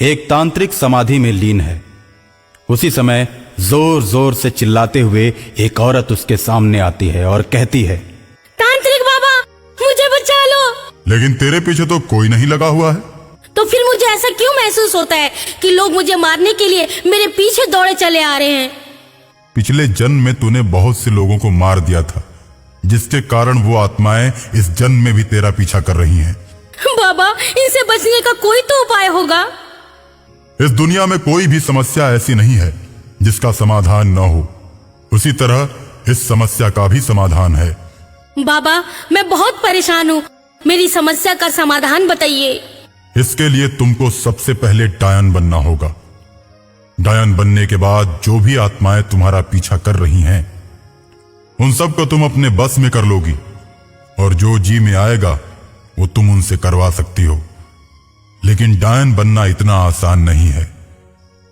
एक तांत्रिक समाधि में लीन है। उसी समय जोर जोर से चिल्लाते हुए एक औरत उसके सामने आती है और कहती है, तांत्रिक बाबा, मुझे बचा लो। लेकिन तेरे पीछे तो कोई नहीं लगा हुआ है। तो फिर मुझे ऐसा क्यों महसूस होता है कि लोग मुझे मारने के लिए मेरे पीछे दौड़े चले आ रहे हैं? पिछले जन्म में तूने बहुत से लोगों को मार दिया था, जिसके कारण वो आत्माएं इस जन्म में भी तेरा पीछा कर रही हैं। बाबा, इनसे बचने का कोई तो उपाय होगा। इस दुनिया में कोई भी समस्या ऐसी नहीं है जिसका समाधान न हो। उसी तरह इस समस्या का भी समाधान है। बाबा, मैं बहुत परेशान हूँ, मेरी समस्या का समाधान बताइए। इसके लिए तुमको सबसे पहले डायन बनना होगा। डायन बनने के बाद जो भी आत्माएं तुम्हारा पीछा कर रही हैं, उन सब को तुम अपने बस में कर लोगी, और जो जी में आएगा वो तुम उनसे करवा सकती हो। लेकिन डायन बनना इतना आसान नहीं है।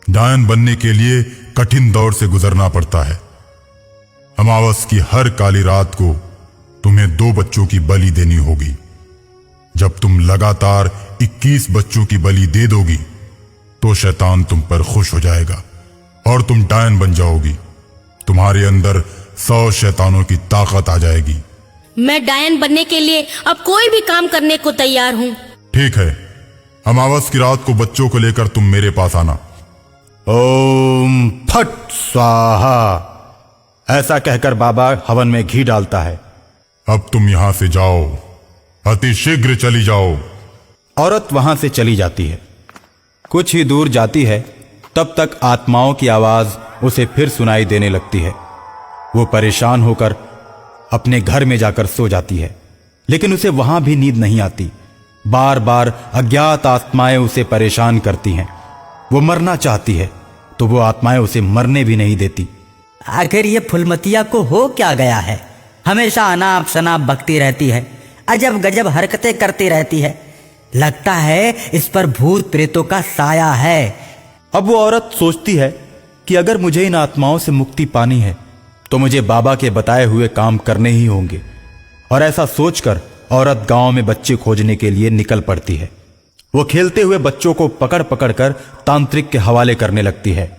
डायन बनने के लिए कठिन दौर से गुजरना पड़ता है। अमावस की हर काली रात को तुम्हें 2 बच्चों की बलि देनी होगी। जब तुम लगातार 21 बच्चों की बलि दे दोगी तो शैतान तुम पर खुश हो जाएगा और तुम डायन बन जाओगी। तुम्हारे अंदर 100 शैतानों की ताकत आ जाएगी। मैं डायन बनने के लिए अब कोई भी काम करने को तैयार हूँ। ठीक है, अमावस की रात को बच्चों को लेकर तुम मेरे पास आना। ओम फट स्वाहा, ऐसा कहकर बाबा हवन में घी डालता है। अब तुम यहां से जाओ, अति शीघ्र चली जाओ। औरत वहां से चली जाती है। कुछ ही दूर जाती है, तब तक आत्माओं की आवाज उसे फिर सुनाई देने लगती है। वो परेशान होकर अपने घर में जाकर सो जाती है, लेकिन उसे वहां भी नींद नहीं आती। बार बार अज्ञात आत्माएं उसे परेशान करती हैं। वो मरना चाहती है तो वो आत्माएं उसे मरने भी नहीं देती। आखिर ये फुलमतिया को हो क्या गया है? हमेशा अनाप शनाप बकती रहती है, अजब गजब हरकतें करती रहती है। लगता है इस पर भूत प्रेतों का साया है। अब वो औरत सोचती है कि अगर मुझे इन आत्माओं से मुक्ति पानी है तो मुझे बाबा के बताए हुए काम करने ही होंगे। और ऐसा सोचकर औरत गांव में बच्चे खोजने के लिए निकल पड़ती है। वो खेलते हुए बच्चों को पकड़ पकड़ कर तांत्रिक के हवाले करने लगती है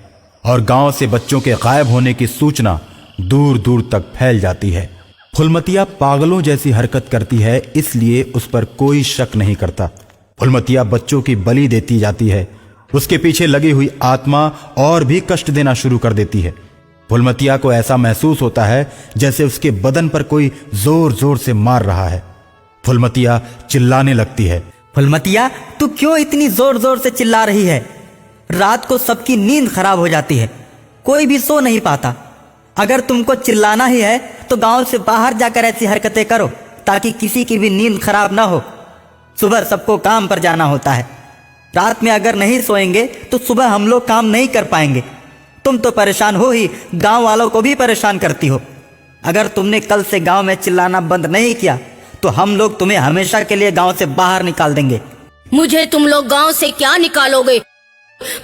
और गांव से बच्चों के गायब होने की सूचना दूर दूर तक फैल जाती है। फुलमतिया पागलों जैसी हरकत करती है, इसलिए उस पर कोई शक नहीं करता। फुलमतिया बच्चों की बलि देती जाती है। उसके पीछे लगी हुई आत्मा और भी कष्ट देना शुरू कर देती है। फुलमतिया को ऐसा महसूस होता है जैसे उसके बदन पर कोई जोर जोर से मार रहा है। फुलमतिया चिल्लाने लगती है, फुलमतिया, तू क्यों इतनी जोर जोर से चिल्ला रही है? रात को सबकी नींद खराब हो जाती है, कोई भी सो नहीं पाता। अगर तुमको चिल्लाना ही है तो गांव से बाहर जाकर ऐसी हरकतें करो ताकि किसी की भी नींद खराब ना हो। सुबह सबको काम पर जाना होता है। रात में अगर नहीं सोएंगे तो सुबह हम लोग काम नहीं कर पाएंगे। तुम तो परेशान हो ही, गांव वालों को भी परेशान करती हो। अगर तुमने कल से गांव में चिल्लाना बंद नहीं किया तो हम लोग तुम्हें हमेशा के लिए गांव से बाहर निकाल देंगे। मुझे तुम लोग गांव से क्या निकालोगे?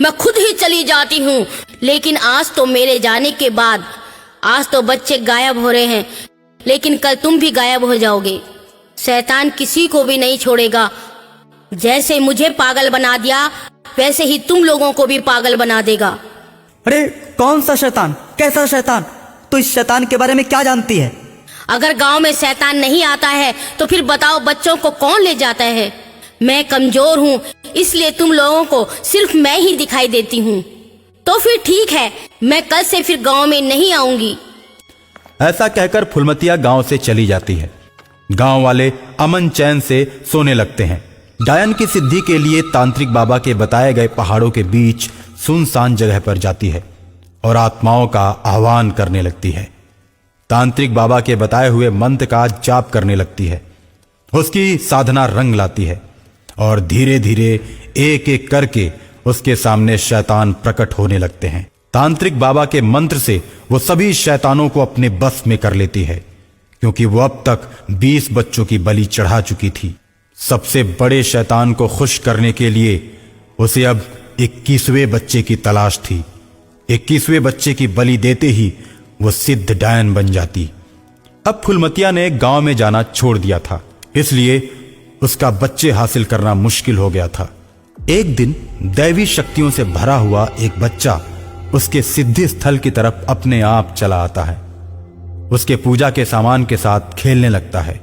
मैं खुद ही चली जाती हूँ। लेकिन आज तो मेरे जाने के बाद, आज तो बच्चे गायब हो रहे हैं, लेकिन कल तुम भी गायब हो जाओगे। शैतान किसी को भी नहीं छोड़ेगा। जैसे मुझे पागल बना दिया वैसे ही तुम लोगों को भी पागल बना देगा। अरे कौन सा शैतान? कैसा शैतान? तो इस शैतान के बारे में क्या जानती है? अगर गांव में शैतान नहीं आता है तो फिर बताओ बच्चों को कौन ले जाता है? मैं कमजोर हूँ, इसलिए तुम लोगों को सिर्फ मैं ही दिखाई देती हूँ। तो फिर ठीक है, मैं कल से फिर गांव में नहीं आऊंगी। ऐसा कहकर फुलमतिया गांव से चली जाती है। गांव वाले अमन चैन से सोने लगते हैं। डायन की सिद्धि के लिए तांत्रिक बाबा के बताए गए पहाड़ों के बीच सुनसान जगह पर जाती है और आत्माओं का आह्वान करने लगती है। तांत्रिक बाबा के बताए हुए मंत्र का जाप करने लगती है। उसकी साधना रंग लाती है और धीरे धीरे एक एक करके उसके सामने शैतान प्रकट होने लगते हैं। तांत्रिक बाबा के मंत्र से वो सभी शैतानों को अपने बस में कर लेती है, क्योंकि वो अब तक 20 बच्चों की बलि चढ़ा चुकी थी। सबसे बड़े शैतान को खुश करने के लिए उसे अब 21वें बच्चे की तलाश थी। 21वें बच्चे की बलि देते ही वो सिद्ध डायन बन जाती। अब फुलमतिया ने गांव में जाना छोड़ दिया था, इसलिए उसका बच्चे हासिल करना मुश्किल हो गया था। एक दिन दैवी शक्तियों से भरा हुआ एक बच्चा उसके सिद्धि स्थल की तरफ अपने आप चला आता है। उसके पूजा के सामान के साथ खेलने लगता है।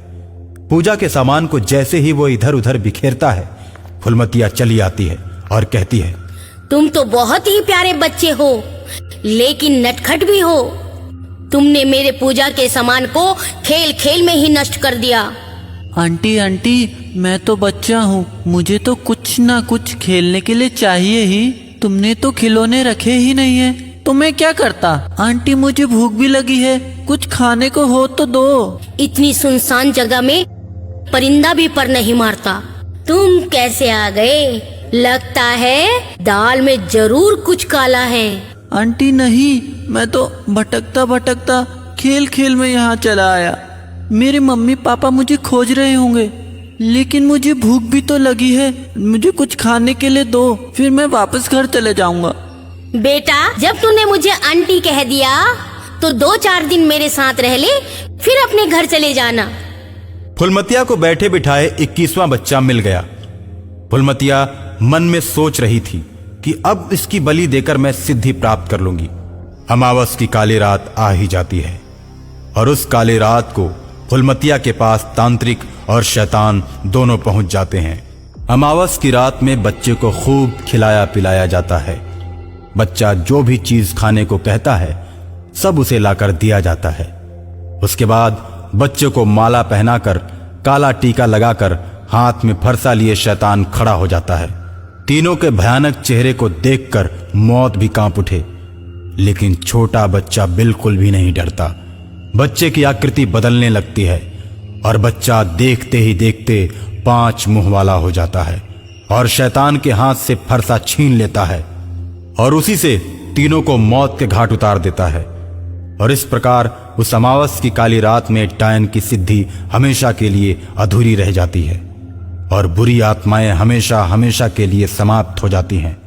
पूजा के सामान को जैसे ही वो इधर उधर बिखेरता है, फुलमतिया चली आती है और कहती है, तुम तो बहुत ही प्यारे बच्चे हो, लेकिन नटखट भी हो। तुमने मेरे पूजा के सामान को खेल खेल में ही नष्ट कर दिया। आंटी आंटी, मैं तो बच्चा हूँ, मुझे तो कुछ ना कुछ खेलने के लिए चाहिए ही। तुमने तो खिलौने रखे ही नहीं है, तो मैं क्या करता। आंटी मुझे भूख भी लगी है, कुछ खाने को हो तो दो। इतनी सुनसान जगह में परिंदा भी पर नहीं मारता। तुम कैसे आ गए? लगता है दाल में जरूर कुछ काला है। आंटी नहीं, मैं तो भटकता भटकता खेल खेल में यहाँ चला आया। मेरे मम्मी पापा मुझे खोज रहे होंगे, लेकिन मुझे भूख भी तो लगी है। मुझे कुछ खाने के लिए दो, फिर मैं वापस घर चले जाऊंगा। बेटा, जब तूने मुझे आंटी कह दिया तो 2-4 दिन मेरे साथ रह ले, फिर अपने घर चले जाना। फुलमतिया को बैठे बिठाए 21वां बच्चा मिल गया। फुलमतिया मन में सोच रही थी कि अब इसकी बलि देकर मैं सिद्धि प्राप्त कर लूंगी। अमावस की काली रात आ ही जाती है और उस काली रात को फुलमतिया के पास तांत्रिक और शैतान दोनों पहुंच जाते हैं। अमावस की रात में बच्चे को खूब खिलाया पिलाया जाता है। बच्चा जो भी चीज खाने को कहता है सब उसे लाकर दिया जाता है। उसके बाद बच्चे को माला पहनाकर, काला टीका लगाकर, हाथ में फरसा लिए शैतान खड़ा हो जाता है। तीनों के भयानक चेहरे को देखकर मौत भी कांप उठे, लेकिन छोटा बच्चा बिल्कुल भी नहीं डरता। बच्चे की आकृति बदलने लगती है और बच्चा देखते ही देखते 5 मुंह वाला हो जाता है और शैतान के हाथ से फरसा छीन लेता है और उसी से तीनों को मौत के घाट उतार देता है। और इस प्रकार उस अमावस की काली रात में डायन की सिद्धि हमेशा के लिए अधूरी रह जाती है और बुरी आत्माएं हमेशा हमेशा के लिए समाप्त हो जाती हैं।